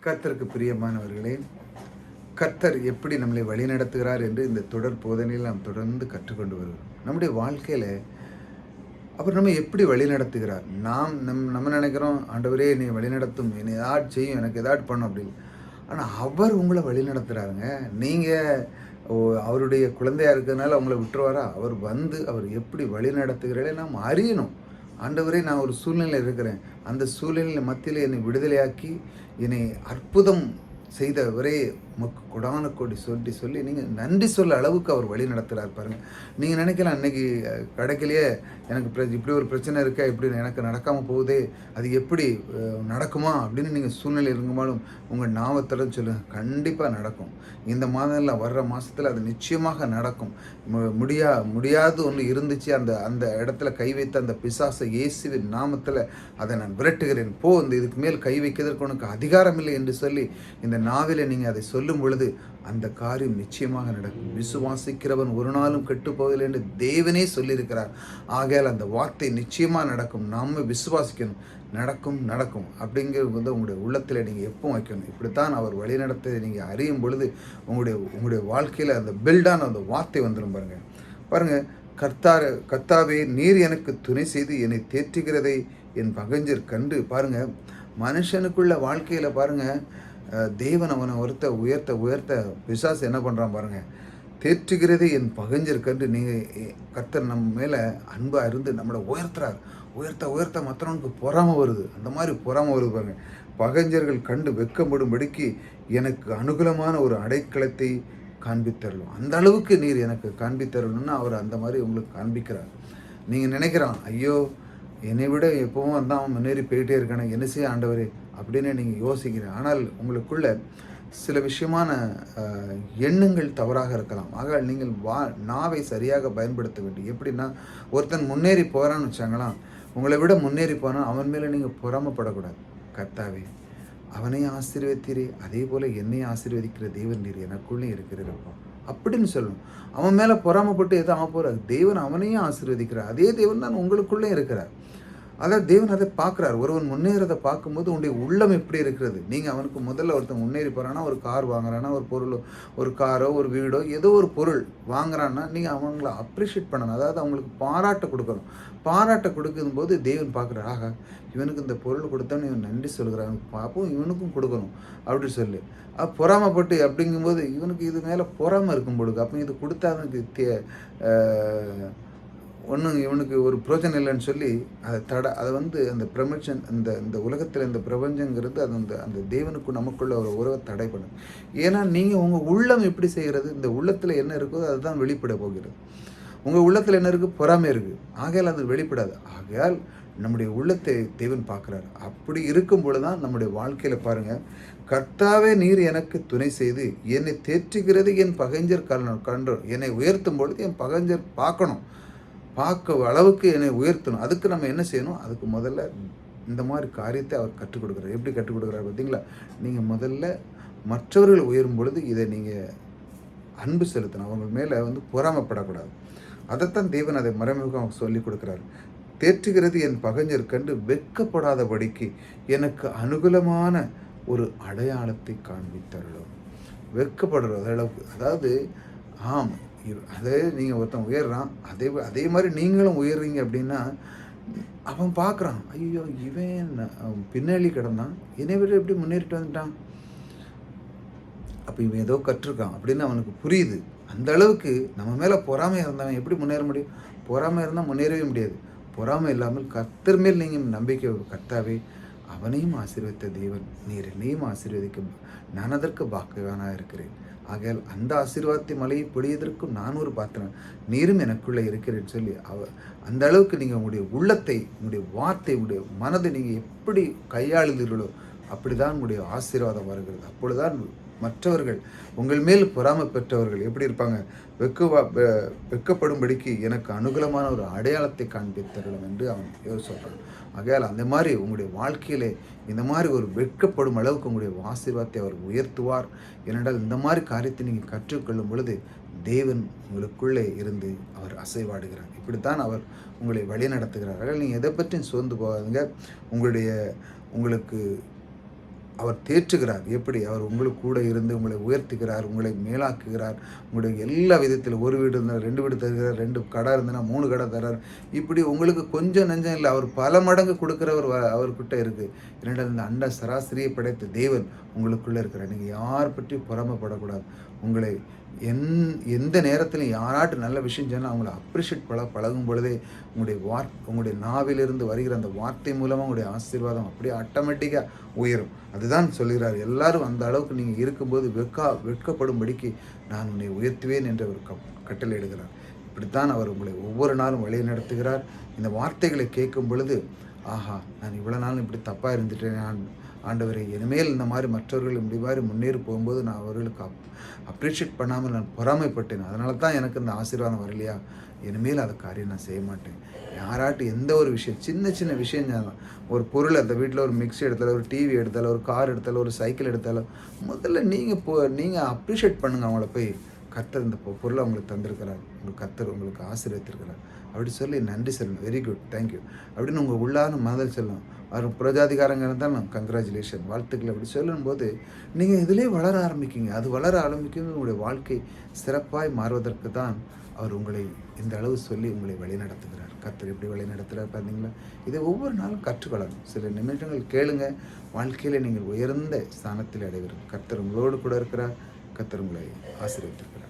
கர்த்தருக்கு பிரியமானவர்களே, கர்த்தர் எப்படி நம்மளை வழிநடத்துகிறார் என்று இந்த தொடர் போதனையில் நாம் தொடர்ந்து கற்றுக்கொண்டு வருகிறோம். நம்முடைய வாழ்க்கையில அவர் நம்ம எப்படி வழிநடத்துகிறார்? நம்ம நினைக்கிறோம், ஆண்டவரே என்னை வழிநடத்தும், என்னை ஏதாவது செய்யும், எனக்கு ஏதாவது பண்ணும் அப்படின்னு. ஆனா அவர் உங்கள வழிநடத்துறாருங்க. நீங்க ஓ அவருடைய குழந்தையா இருக்கிறதுனால உங்கள விட்டுருவாரா? அவர் வந்து அவர் எப்படி வழிநடத்துகிறாரே நாம் அறியணும். ஆண்டவரே நான் ஒரு சூழ்நிலையில இருக்கிறேன். அந்த சூழ்நிலை மத்தியில என்னை விடுதலையாக்கி, என்னை அற்புதம் செய்தவரே உமக்கு கொடான கோடி சொல்லி நீங்க நன்றி சொல்ல அளவுக்கு அவர் வழி நடத்துறாரு பாருங்க. நீங்க நினைக்கலாம் இன்னைக்கு கிடைக்கலையே, எனக்கு இப்படி ஒரு பிரச்சனை இருக்கா, இப்படி எனக்கு நடக்காம போகுதே, அது எப்படி நடக்குமா அப்படின்னு நீங்க சூழ்நிலை இருக்கும்போதும் உங்க நாவத்தோட சொல்லுங்க. கண்டிப்பா நடக்கும். இந்த மாதம்ல வர்ற மாசத்துல அது நிச்சயமாக நடக்கும். முடியாது ஒன்று இருந்துச்சு, அந்த அந்த இடத்துல கை வைத்த அந்த பிசாசை இயேசுவின் நாமத்துல அதை நான் விரட்டுகிறேன். போ, இந்த இதுக்கு மேல் கை வைக்கிறதற்கு உனக்கு அதிகாரம் இல்லை என்று சொல்லி இந்த நாவில நீங்க அதை சொல்லும் பொழுது அந்த காரியம் நிச்சயமாக நடக்கும். விசுவாசிக்கிறவன் ஒரு நாளும் கெட்டு போவதில்லை என்று தேவனே சொல்லியிருக்கிறார். ஆகையால் அந்த வார்த்தை நிச்சயமா நடக்கும். நாம விசுவாசிக்கணும். நடக்கும் அப்படிங்கிறது வந்து உங்களுடைய உள்ளத்தில் நீங்கள் எப்போ வைக்கணும். இப்படித்தான் அவர் வழிநடத்தை நீங்கள் அறியும் பொழுது உங்களுடைய வாழ்க்கையில் அந்த பில்டான அந்த வார்த்தை வந்துடும் பாருங்க. கர்த்தாவே நீர் எனக்கு துணை செய்து என்னை தேற்றுகிறதை என் பகைஞர் கண்டு. பாருங்க, மனுஷனுக்குள்ள வாழ்க்கையில பாருங்க, தேவன் அவனை உயர்த்த பிசாசு என்ன பண்ணுறான் பாருங்க. தேற்றுகிறது என் பகைஞர் கண்டு. கர்த்தர் நம்ம மேலே அன்பாக இருந்து நம்மளை உயர்த்த மற்றவனுக்கு பொறாமை வருது. அந்த மாதிரி பொறாமை வருது பாருங்க. பகைஞர்கள் கண்டு வெட்கப்படும்படிக்கு எனக்கு அனுகூலமான ஒரு அடைக்கலத்தை காண்பித்தரலும். அந்த அளவுக்கு நீர் எனக்கு காண்பித்தரணும்னா அவர் அந்த மாதிரி உங்களுக்கு காண்பிக்கிறார். நீங்கள் நினைக்கிறான், ஐயோ என்னை விட எப்பவும் அவன் முன்னேறி போயிட்டே இருக்கானே, என்ன செய்ய ஆண்டவரே அப்படின்னு நீங்கள் யோசிக்கிறேன். ஆனால் உங்களுக்குள்ள சில விஷயமான எண்ணங்கள் தவறாக இருக்கலாம். ஆக நீங்கள் நாவை சரியாக பயன்படுத்த வேண்டும். எப்படின்னா, ஒருத்தன் முன்னேறி போகிறான்னு வச்சாங்களாம், உங்களை விட முன்னேறி போனால் அவன் மேலே நீங்கள் பொறாமப்படக்கூடாது. கர்த்தாவே அவனையும் ஆசீர்வதித்தீரே, அதே போல் என்னையும் ஆசீர்வதிக்கிற தேவன் நீர் எனக்குள்ளே இருக்கிறப்பா அப்படின்னு சொல்லணும். அவன் மேலே பொறாமப்பட்டு எதுவும் ஆக போகிறார். தேவன் அவனையும் ஆசீர்வதிக்கிறார். அதே தேவன் தான் உங்களுக்குள்ளே இருக்கிறார். அதாவது தேவன் அதை பார்க்குறாரு. ஒருவன் முன்னேறதை பார்க்கும்போது உன்னுடைய உள்ளம் எப்படி இருக்கிறது. நீங்கள் அவனுக்கு முதல்ல ஒருத்தன் முன்னேறி போகிறான்னா, ஒரு கார் வாங்குறான்னா, ஒரு பொருளோ, ஒரு காரோ, ஒரு வீடோ, ஏதோ ஒரு பொருள் வாங்குறான்னா நீங்கள் அவங்கள அப்ரிஷியேட் பண்ணணும். அதாவது அவங்களுக்கு பாராட்ட கொடுக்கணும். பாராட்ட கொடுக்கும்போது தேவன் பார்க்குறாரு, ஆகா இவனுக்கு இந்த பொருள் கொடுத்தோன்னு இவன் நன்றி சொல்கிறான், பார்ப்போம் இவனுக்கும் கொடுக்கணும் அப்படின்னு சொல்லி பொறாமப்பட்டு அப்படிங்கும்போது இவனுக்கு இது மேலே பொறாமை இருக்கும் பொழுது அப்போ இது கொடுத்தா அவனுக்கு ஒன்றும் இவனுக்கு ஒரு பிரோஜனம் இல்லைன்னு சொல்லி அதை வந்து அந்த பிரபஞ்சன் இந்த உலகத்தில் இந்த பிரபஞ்சங்கிறது அது அந்த தேவனுக்கு நமக்குள்ள ஒரு உறவை தடை பண்ணும். ஏன்னா நீங்கள் உங்கள் உள்ளம் எப்படி செய்கிறது, இந்த உள்ளத்தில் என்ன இருக்கோ அதுதான் வெளிப்பட போகிறது. உங்கள் உள்ளத்தில் என்ன இருக்குது, பொறாமை இருக்குது. ஆகையால் அது வெளிப்படாது. ஆகையால் நம்முடைய உள்ளத்தை தேவன் பார்க்குறாரு. அப்படி இருக்கும் பொழுது தான் நம்முடைய வாழ்க்கையில் பாருங்கள், கர்த்தாவே நீர் எனக்கு துணை செய்து என்னை தேற்றுகிறது என் பகைஞர் கண்டு. என்னை உயர்த்தும் பொழுது என் பகைஞர் பார்க்க அளவுக்கு என்னை உயர்த்தணும். அதுக்கு நம்ம என்ன செய்யணும், அதுக்கு முதல்ல இந்த மாதிரி காரியத்தை அவர் கற்றுக் கொடுக்குறாரு. எப்படி கற்றுக் கொடுக்குறாரு பார்த்தீங்களா? நீங்கள் முதல்ல மற்றவர்கள் உயரும் பொழுது இதை நீங்கள் அன்பு செலுத்தணும். அவங்க மேலே வந்து பொறாமப்படக்கூடாது. அதைத்தான் தேவன் அதை மறைமுகமாக சொல்லி கொடுக்குறாரு. தேற்றுகிறது என் பகைஞர் கண்டு வெட்கப்படாதபடிக்கு எனக்கு அனுகூலமான ஒரு அடையாளத்தை காண்பித்தருளும். வெட்கப்படுற அளவுக்கு, அதாவது ஆம் அதே நீங்கள் ஒருத்தன் உயர்றான், அதே மாதிரி நீங்களும் உயர்றீங்க அப்படின்னா அவன் பார்க்குறான், ஐயோ இவன் பின்னாடி கிடந்தான், என்னை விட எப்படி முன்னேறிட்டு வந்துட்டான், அப்போ இவன் ஏதோ கற்றுருக்கான் அப்படின்னு அவனுக்கு புரியுது. அந்த அளவுக்கு நம்ம மேலே பொறாமையாக இருந்தவன் எப்படி முன்னேற முடியும்? பொறாமை இருந்தால் முன்னேறவே முடியாது. பொறாமை இல்லாமல் கர்த்தர் மேல் நீங்கள் நம்பிக்கை, கர்த்தாவே அவனையும் ஆசீர்வதித்த தேவன் நீர் என்னையும் ஆசீர்வதிக்கும், நான் அதற்கு பாக்கியவானாக இருக்கிறேன். ஆகையால் அந்த ஆசீர்வாதத்தை மலையை பொழியதற்கும் நான் ஒரு பாத்திரம், நீரும் எனக்குள்ளே இருக்கிறேன்னு சொல்லி அந்த அளவுக்கு நீங்கள் உங்களுடைய உள்ளத்தை, உங்களுடைய வார்த்தை, உங்களுடைய மனதை நீங்கள் எப்படி கையாளுகிறீர்களோ அப்படிதான் உங்களுடைய ஆசீர்வாதம் வருகிறது. அப்பொழுதுதான் மற்றவர்கள் உங்கள் மேல் பொறாமை பெற்றவர்கள் எப்படி இருப்பாங்க, வெட்கப்படும்படிக்கு எனக்கு அனுகூலமான ஒரு அடையாளத்தை காண்பித்தரலாம் என்று அவன் சொல்கிறான். ஆகையால் அந்த மாதிரி உங்களுடைய வாழ்க்கையிலே இந்த மாதிரி ஒரு வெட்கப்படும் அளவுக்கு உங்களுடைய ஆசீர்வாதத்தை அவர் உயர்த்துவார். ஏனென்றால் இந்த மாதிரி காரியத்தை நீங்கள் கற்றுக்கொள்ளும் பொழுது தேவன் உங்களுக்குள்ளே இருந்து அவர் அசைவாடுகிறார். இப்படித்தான் அவர் உங்களை வழி நடத்துகிறார். நீங்கள் எதை பற்றியும் சோர்ந்து போகாதுங்க. உங்களுக்கு அவர் தேற்றுகிறார். எப்படி? அவர் உங்களுக்கு கூட இருந்து உங்களை உயர்த்துகிறார், உங்களை மேலாக்குகிறார். உங்களுடைய எல்லா விதத்திலும் ஒரு வீடு இருந்தால் 2 வீடு தருகிறார், 2 கடை இருந்ததுன்னா 3 கடை தர்றார். இப்படி உங்களுக்கு கொஞ்சம் நஞ்சம் இல்லை, அவர் பல மடங்கு கொடுக்கிறவர் அவர்கிட்ட இருக்கு. 2 இந்த அண்ட சராசரியை படைத்த தேவன் உங்களுக்குள்ளே இருக்கிறார். நீங்கள் யார் பற்றியும் பொறாமைப்படக்கூடாது. உங்களை எந்த நேரத்திலும் யாராட்டும் நல்ல விஷயம் சொன்னால் அவங்கள அப்ரிஷியேட் பழகும் பொழுதே உங்களுடைய நாவிலிருந்து வருகிற அந்த வார்த்தை மூலமாக உங்களுடைய ஆசீர்வாதம் அப்படியே ஆட்டோமேட்டிக்காக உயரும். அதுதான் சொல்கிறார். எல்லாரும் அந்த அளவுக்கு நீங்கள் இருக்கும்போது வெட்கப்படும்படிக்கு நான் உன்னை உயர்த்துவேன் என்று அவர் கட்டளையிடுகிறார். இப்படித்தான் அவர் உங்களை ஒவ்வொரு நாளும் வழி நடத்துகிறார். இந்த வார்த்தைகளை கேட்கும் பொழுது, ஆஹா, நான் இவ்வளோ நாளும் இப்படி தப்பாக இருந்துட்டேன் ஆண்டவரே, இனிமேல் இந்த மாதிரி மற்றவர்கள் இப்படி மாதிரி முன்னேறி போகும்போது நான் அவர்களுக்கு அப்ரிஷியேட் பண்ணாமல் நான் பொறாமைப்பட்டேன். அதனால தான் எனக்கு இந்த ஆசீர்வாதம் வரலையா, இனிமேல் அதை காரியம் நான் செய்ய மாட்டேன். யாராட்டும் எந்த ஒரு விஷயம், சின்ன சின்ன விஷயம் தான், ஒரு பொருள், அந்த வீட்டில் ஒரு மிக்ஸி எடுத்தாலும், ஒரு டிவி எடுத்தாலும், ஒரு கார் எடுத்தாலும், ஒரு சைக்கிள் எடுத்தாலும், முதல்ல நீங்கள் அப்ரிஷியேட் பண்ணுங்கள். அவங்கள போய் கர்த்தர் இந்த பொருளை அவங்களுக்கு தந்திருக்கிறார், கர்த்தர் உங்களுக்கு ஆசீர்வதித்திருக்கிறார் அப்படி சொல்லி நன்றி சொல்லணும். வெரி குட், தேங்க்யூ அப்படின்னு உங்கள் உள்ளான மனதில் சொல்லணும். அவர் புரஜாதிகாரங்க இருந்தாலும் கங்க்ராச்சுலேஷன், வாழ்த்துக்கள் அப்படி சொல்லும்போது நீங்கள் இதிலே வளர ஆரம்பிக்கிங்க. அது வளர ஆரம்பிக்கும் உங்களுடைய வாழ்க்கை சிறப்பாய் மாறுவதற்கு தான் அவர் உங்களை இந்த அளவு சொல்லி உங்களை வழி நடத்துகிறார். கர்த்தர் எப்படி வழி நடத்துகிறார் பார்த்தீங்களா? இதை ஒவ்வொரு நாளும் கற்றுக்கொள்ளணும். சில நிமிடங்கள் கேளுங்க, வாழ்க்கையில் நீங்கள் உயர்ந்த ஸ்தானத்தில் அடைவீர்கள். கர்த்தர் உங்களோடு கூட இருக்கிறார். கர்த்தர் உங்களை ஆசீர்வதித்திருக்கிறார்.